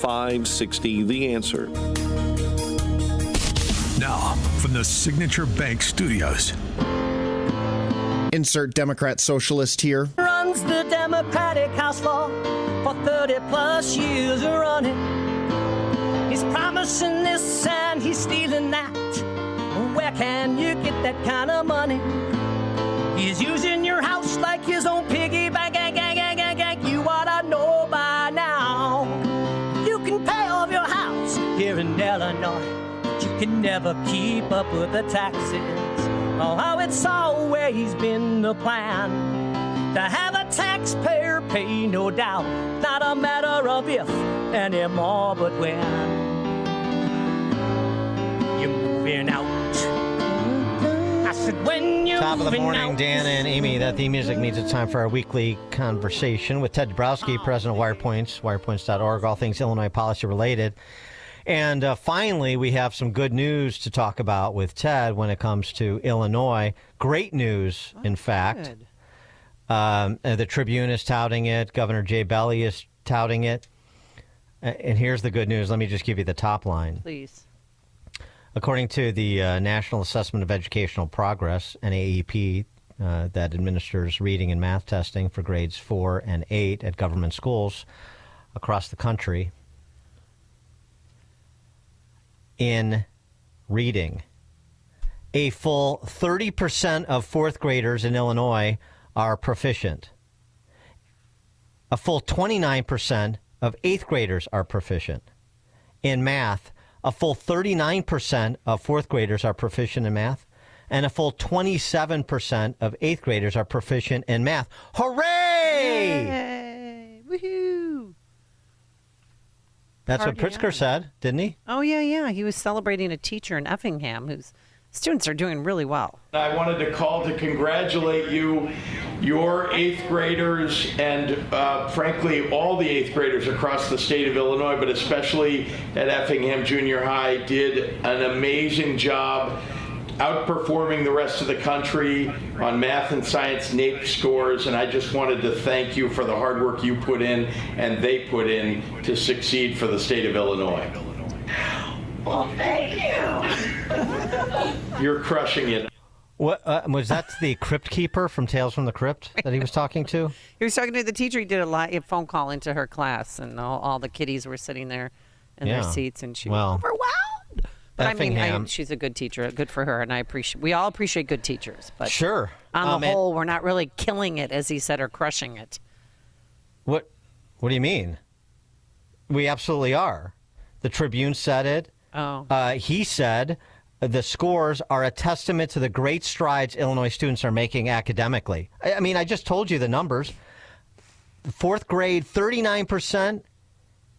560 The Answer. Now, from the Signature Bank Studios. Insert Democrat socialist here. Runs the Democratic House for 30 plus years running. He's promising this and he's stealing that. Where can you get that kind of money? He's using your house like his own piggy bank. You ought to know by now. You can pay off your house here in Illinois, but you can never keep up with the taxes. Oh, it's always been the plan to have a taxpayer pay, no doubt. Not a matter of if anymore, but when you're moving out. I said when you're Top of the moving morning, out. Dan and Amy. That theme music means it's time for our weekly conversation with Ted Dabrowski, president of Wirepoints, wirepoints.org, all things Illinois policy related. And finally, we have some good news to talk about with Ted when it comes to Illinois. Great news, in fact. The Tribune is touting it. Governor Jay Belly is touting it. And here's the good news. Let me just give you the top line. Please. According to the National Assessment of Educational Progress, NAEP, that administers reading and math testing for grades 4 and 8 at government schools across the country, in reading, a full 30% of fourth graders in Illinois are proficient. A full 29% of eighth graders are proficient. In math, a full 39% of fourth graders are proficient in math, and a full 27% of eighth graders are proficient in math. Hooray! Yay! Woohoo! That's what Pritzker said, didn't he? Oh, yeah. He was celebrating a teacher in Effingham whose students are doing really well. I wanted to call to congratulate you, your eighth graders, and frankly, all the eighth graders across the state of Illinois, but especially at Effingham Junior High, did an amazing job outperforming the rest of the country on math and science NAEP scores, and I just wanted to thank you for the hard work you put in and they put in to succeed for the state of Illinois. Well, thank you. You're crushing it. What was that? The crypt keeper from Tales from the Crypt that he was talking to? He was talking to the teacher. He did a phone call into her class, and all the kiddies were sitting there in their seats, and she was overwhelmed. But Effingham. I mean, she's a good teacher. Good for her, and we all appreciate good teachers. But sure, on the whole, we're not really killing it, as he said, or crushing it. What do you mean? We absolutely are. The Tribune said it. Oh. He said the scores are a testament to the great strides Illinois students are making academically. I mean, I just told you the numbers. Fourth grade, 39%.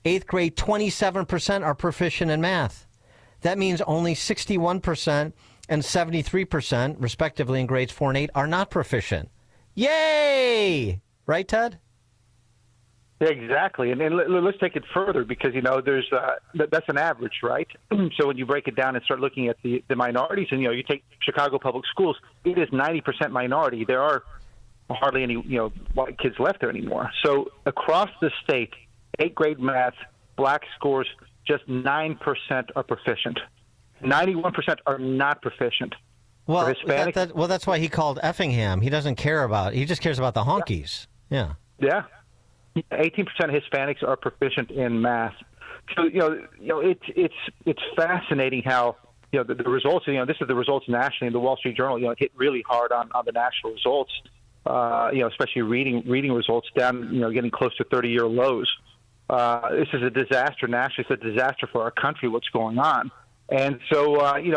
Eighth grade, 27% are proficient in math. That means only 61% and 73%, respectively, in grades 4 and 8 are not proficient. Yay! Right, Ted? Yeah, exactly. And let's take it further because, there's that's an average, right? So when you break it down and start looking at the minorities, and, you take Chicago Public Schools, it is 90% minority. There are hardly any, white kids left there anymore. So across the state, 8th grade math, black scores, just 9% are proficient. 91% are not proficient. Well, for Hispanic, that's why he called Effingham. He doesn't care about. He just cares about the honkies. Yeah. 18% of Hispanics are proficient in math. So it's fascinating how the results. This is the results nationally. In the Wall Street Journal, hit really hard on the national results. Especially reading results down. Getting close to 30-year lows. This is a disaster nationally. It's a disaster for our country, what's going on. And so,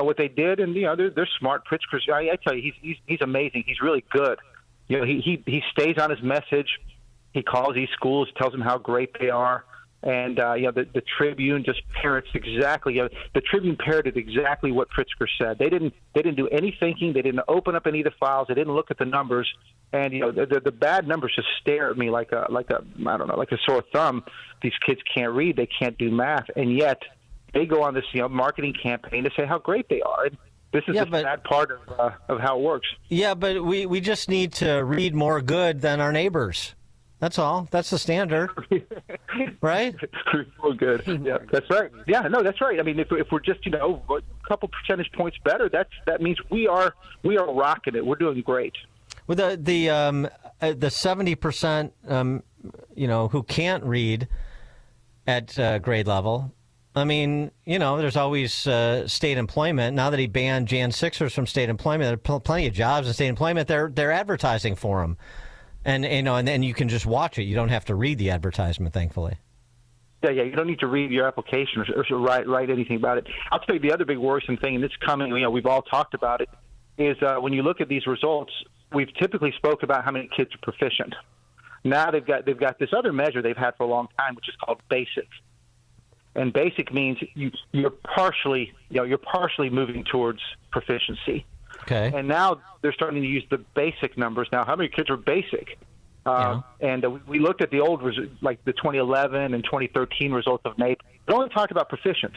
what they did, and, they're smart. Pritzker, I tell you, he's amazing. He's really good. He stays on his message. He calls these schools, tells them how great they are. And, the Tribune just parrots exactly. The Tribune parroted exactly what Pritzker said. They didn't do any thinking. They didn't open up any of the files. They didn't look at the numbers. And, the bad numbers just stare at me like a sore thumb. These kids can't read. They can't do math. And yet they go on this, marketing campaign to say how great they are. And this is the bad part of how it works. Yeah, but we just need to read more good than our neighbors. That's all. That's the standard, right? Well, good. Yeah, that's right. Yeah, no, that's right. I mean, if we're just a couple percentage points better, that means we are rocking it. We're doing great. Well, the 70%, who can't read at grade level. I mean, there's always state employment. Now that he banned Jan 6ers from state employment, there are plenty of jobs in state employment. They're advertising for them, and you can just watch it. You don't have to read the advertisement, thankfully. Yeah. You don't need to read your application or write anything about it. I'll tell you the other big worrisome thing, and it's coming. We've all talked about it. Is when you look at these results, we've typically spoke about how many kids are proficient. Now they've got this other measure they've had for a long time, which is called basic. And basic means you're partially moving towards proficiency. Okay. And now they're starting to use the basic numbers. Now, how many kids are basic? And we looked at the old, like the 2011 and 2013 results of NAEP. It only talked about proficient.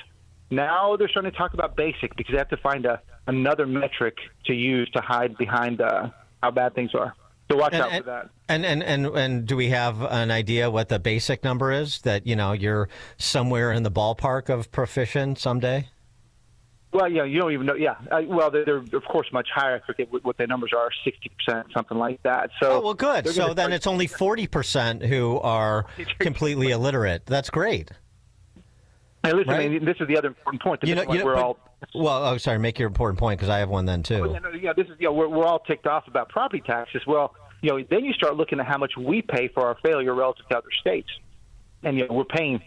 Now they're starting to talk about basic because they have to find another metric to use to hide behind how bad things are. So watch out for that. And do we have an idea what the basic number is, that you're somewhere in the ballpark of proficient someday? Well, you don't even know. Yeah, they're of course much higher. I forget what their numbers are, 60%, something like that. So, well, good. So then it's only 40% who are completely illiterate. That's great. Hey, listen, right? I mean, this is the other important point. Make your important point, because I have one then too. We're all ticked off about property taxes. Well, then you start looking at how much we pay for our failure relative to other states, and we're paying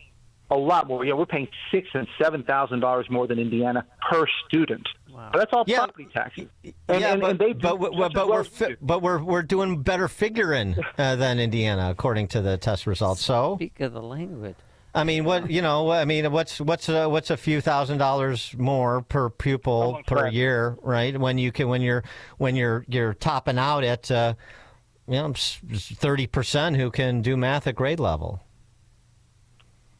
a lot more. We're paying $6,000 and $7,000 more than Indiana per student. Wow. But that's all property taxes. But we're doing better figuring than Indiana according to the test results. So speak of the language. I mean, what's a few $1,000s more per pupil per year, right? When you're topping out at 30% who can do math at grade level.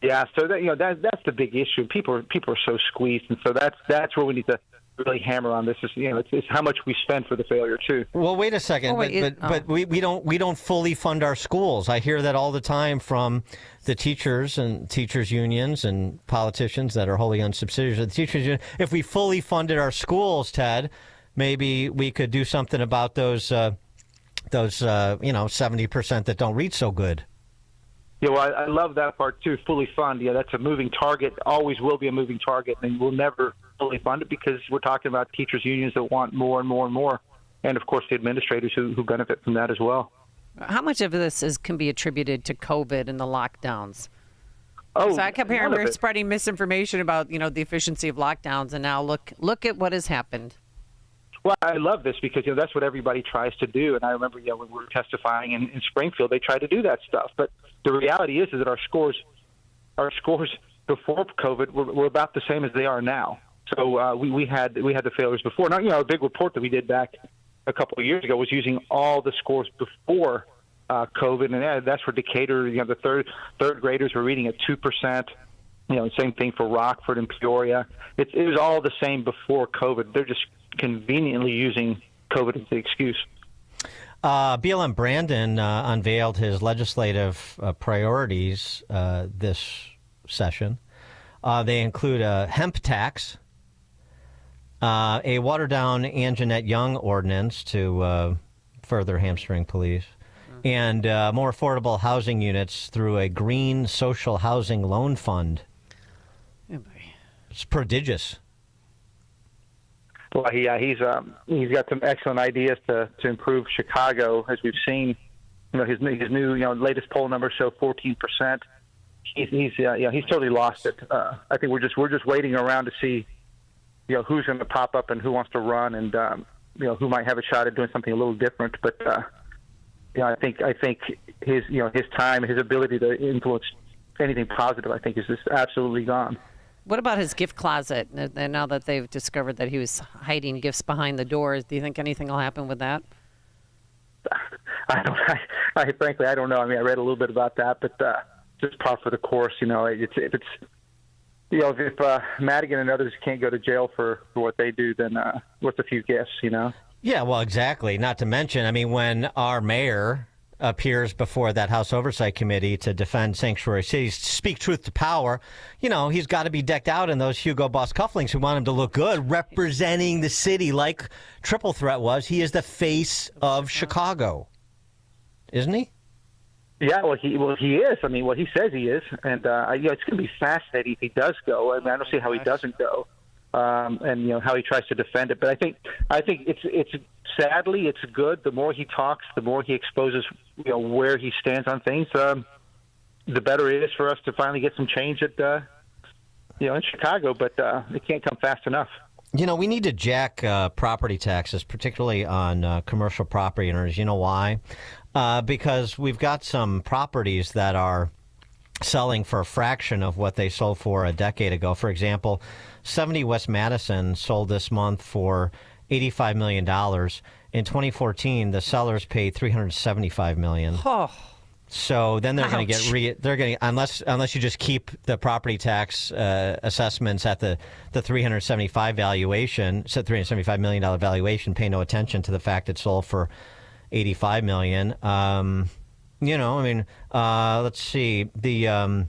Yeah, so that's the big issue. People are so squeezed, and so that's where we need to really hammer on this. It's how much we spend for the failure too. Well, wait a second, but we don't fully fund our schools. I hear that all the time from the teachers and teachers unions and politicians that are wholly owned subsidiaries of the teachers union. If we fully funded our schools, Ted, maybe we could do something about those 70% that don't read so good. Yeah, well, I love that part too. Fully fund, that's a moving target. Always will be a moving target, and we'll never fully fund it because we're talking about teachers' unions that want more and more and more, and of course the administrators who benefit from that as well. How much of this can be attributed to COVID and the lockdowns? Oh, so I kept hearing we're spreading misinformation about the efficiency of lockdowns, and now look at what has happened. Well, I love this because that's what everybody tries to do, and I remember when we were testifying in Springfield, they tried to do that stuff, but the reality is that our scores before COVID were about the same as they are now. So we had the failures before. Now, a big report that we did back a couple of years ago was using all the scores before COVID, and that's for Decatur. The third graders were reading at 2%. Same thing for Rockford and Peoria. It was all the same before COVID. They're just conveniently using COVID as the excuse. BLM Brandon unveiled his legislative priorities this session. They include a hemp tax, a watered-down Anjanette Young ordinance to further hamstring police, and more affordable housing units through a green social housing loan fund. It's prodigious. Well, he's got some excellent ideas to improve Chicago, as we've seen. His new latest poll numbers show 14%. He's totally lost it. I think we're just waiting around to see who's going to pop up and who wants to run, and who might have a shot at doing something a little different. But I think his time, his ability to influence anything positive, I think is just absolutely gone. What about his gift closet? And now that they've discovered that he was hiding gifts behind the doors, do you think anything will happen with that? Frankly, I don't know. I mean, I read a little bit about that, but just par for the course. If Madigan and others can't go to jail for what they do, then what's a few gifts? Yeah, well, exactly. Not to mention, I mean, when our mayor appears before that House Oversight Committee to defend sanctuary cities, speak truth to power, he's got to be decked out in those Hugo Boss cufflinks who want him to look good, representing the city like Triple Threat was. He is the face of Chicago, isn't he? Yeah, well, he is. I mean, he says he is, and it's going to be fascinating if he does go. I mean, I don't see how he doesn't go, and how he tries to defend it. But I think it's sadly it's good. The more he talks, the more he exposes where he stands on things. The better it is for us to finally get some change at in Chicago. But it can't come fast enough. We need to jack property taxes, particularly on commercial property owners. You know why? Because we've got some properties that are selling for a fraction of what they sold for a decade ago. For example, 70 West Madison sold this month for $85 million. In 2014, the sellers paid $375 million. Oh. So then they're going to get unless you just keep the property tax assessments at the $375 million valuation, pay no attention to the fact it sold for $85 million. Let's see. The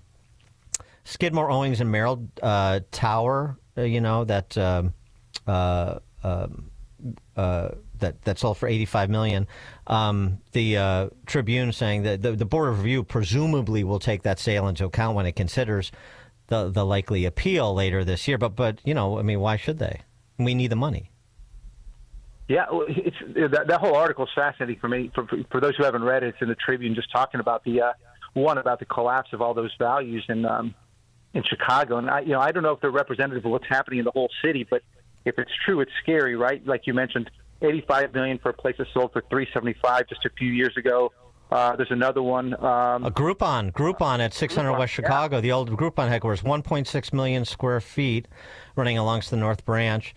Skidmore, Owings, and Merrill Tower, that sold for $85 million. The Tribune saying that the Board of Review presumably will take that sale into account when it considers the likely appeal later this year. But why should they? We need the money. Yeah, it's that whole article is fascinating for me. For those who haven't read it, it's in the Tribune, just talking about about the collapse of all those values in Chicago. And I don't know if they're representative of what's happening in the whole city, but if it's true, it's scary, right? Like you mentioned, $85 million for a place that sold for $375 just a few years ago. There's another one. A Groupon at 600 West Chicago, the old Groupon headquarters, 1.6 million square feet, running along the North Branch.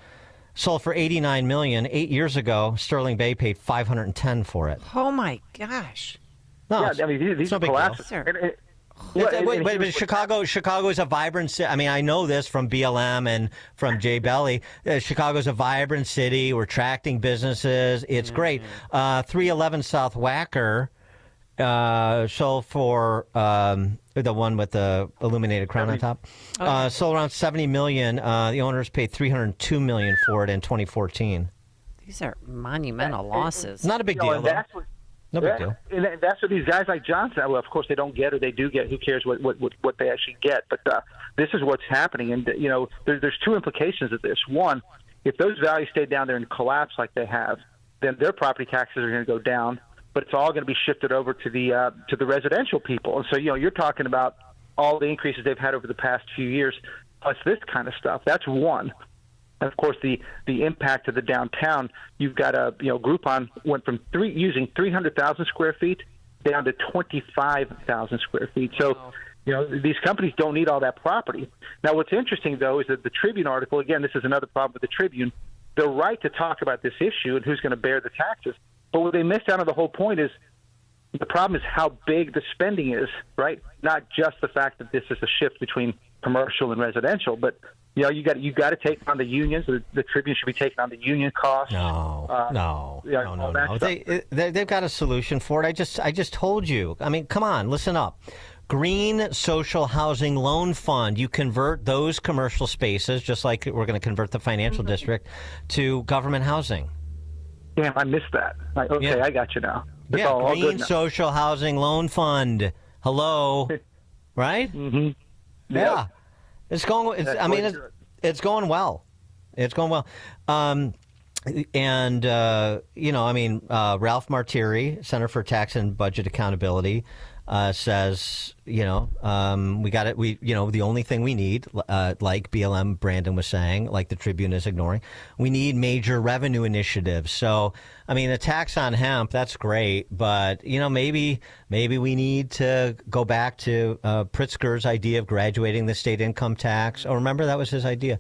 Sold for $89 million 8 years ago. Sterling Bay paid $510 for it. Oh my gosh! No, these no big collapses. Wait, Chicago is a vibrant city. I mean, I know this from BLM and from Jay Belly. Chicago's a vibrant city. We're attracting businesses. It's great. 311 South Wacker sold for the one with the illuminated crown on top. Sold around $70 million. The owners paid $302 million for it in 2014. These are monumental losses. Not a big deal. No big deal. And that's what these guys like Johnson, well, of course they don't get or they do get. Who cares what they actually get? But this is what's happening. And, there's two implications of this. One, if those values stay down there and collapse like they have, then their property taxes are going to go down, but it's all going to be shifted over to the residential people. And so, you're talking about all the increases they've had over the past few years, plus this kind of stuff. That's one. And of course, the impact of the downtown, you've got Groupon went from using 300,000 square feet down to 25,000 square feet. So, these companies don't need all that property. Now, what's interesting, though, is that the Tribune article, again, this is another problem with the Tribune, they're right to talk about this issue and who's going to bear the taxes. But what they missed out on the whole point is the problem is how big the spending is, right? Not just the fact that this is a shift between commercial and residential, but you got to take on the unions. The Tribune should be taking on the union costs. No. They've got a solution for it. I just told you. I mean, come on, listen up. Green Social Housing Loan Fund. You convert those commercial spaces, just like we're going to convert the financial district, to government housing. Damn, I missed that. Okay, I got you now. It's Green Social Housing Loan Fund. Hello, right? Mm-hmm. Yeah. It's going. It's going well. It's going well. Ralph Martiri, Center for Tax and Budget Accountability, says, we got it. The only thing we need, like BLM Brandon was saying, like the Tribune is ignoring, we need major revenue initiatives. So, a tax on hemp, that's great, but maybe we need to go back to Pritzker's idea of graduating the state income tax. Oh, remember that was his idea.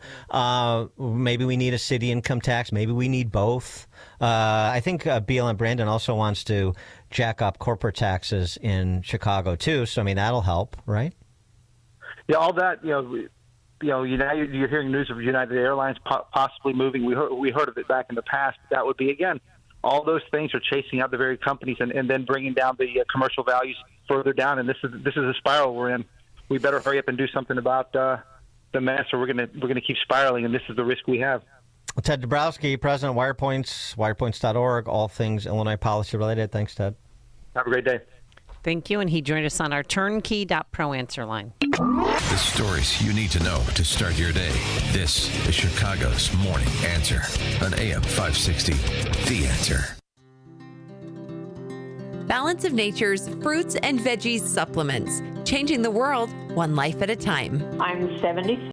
Maybe we need a city income tax. Maybe we need both. I think BLM Brandon also wants to jack up corporate taxes in Chicago too. So that'll help, right? Yeah, all that. You're hearing news of United Airlines possibly moving. We heard of it back in the past. That would be again all those things are chasing out the very companies and then bringing down the commercial values further down. And this is a spiral we're in. We better hurry up and do something about the mess, or we're gonna keep spiraling. And this is the risk we have. Ted Dabrowski, President of Wirepoints, wirepoints.org, all things Illinois policy related. Thanks, Ted. Have a great day. Thank you. And he joined us on our turnkey.pro answer line. The stories you need to know to start your day. This is Chicago's Morning Answer on AM 560. The Answer. Balance of Nature's fruits and veggies supplements, changing the world one life at a time. I'm 70.